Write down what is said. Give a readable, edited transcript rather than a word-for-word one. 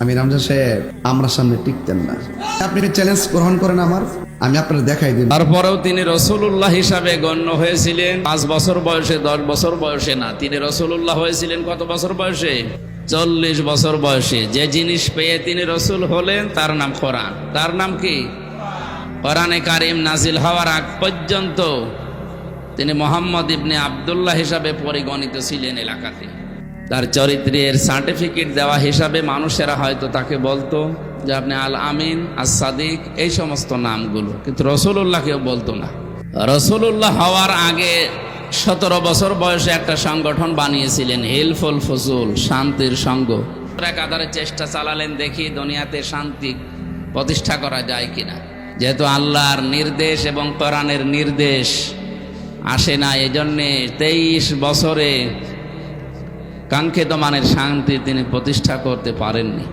আমি রমজান সাহেব আমরা সামনে টিকতেন না, আপনি চ্যালেঞ্জ গ্রহণ করেন আমার, আমি আপনার দেখাই দিন। তারপরেও তিনি রসুলুল্লাহ হিসাবে গণ্য হয়েছিলেন 5 বছর বয়সে, 10 বছর বয়সে না। তিনি রসুলুল্লাহ হয়েছিলেন কত বছর বয়সে? 40 বছর বয়সে। যে জিনিস পেয়ে তিনি রসুল হলেন তার নাম কোরআন। তার নাম কি? কোরআনে কারিম নাজিল হওয়ার আগ পর্যন্ত তিনি মোহাম্মদ ইবনে আবদুল্লাহ হিসাবে পরিগণিত ছিলেন এলাকাতে। তার চরিত্রের সার্টিফিকেট দেওয়া হিসাবে মানুষেরা হয়তো তাকে বলতো যে আপনি আল আমিন, আস সাদিক, এই সমস্ত নামগুলো, কিন্তু রসুলুল্লাহ কেউ বলতো না। রসুলুল্লাহ হওয়ার আগে 17 বছর বয়সে একটা সংগঠন বানিয়েছিলেন, হিলফুল ফুজুল, শান্তির সংঘ। একাধারে চেষ্টা চালালেন দেখি দুনিয়াতে শান্তি প্রতিষ্ঠা করা যায় কিনা। যেহেতু আল্লাহর নির্দেশ এবং কোরআনের নির্দেশ আসে না, এজন্যে 23 বছরে কাঙ্ক্ষিত মানের শান্তি তিনি প্রতিষ্ঠা করতে পারেননি।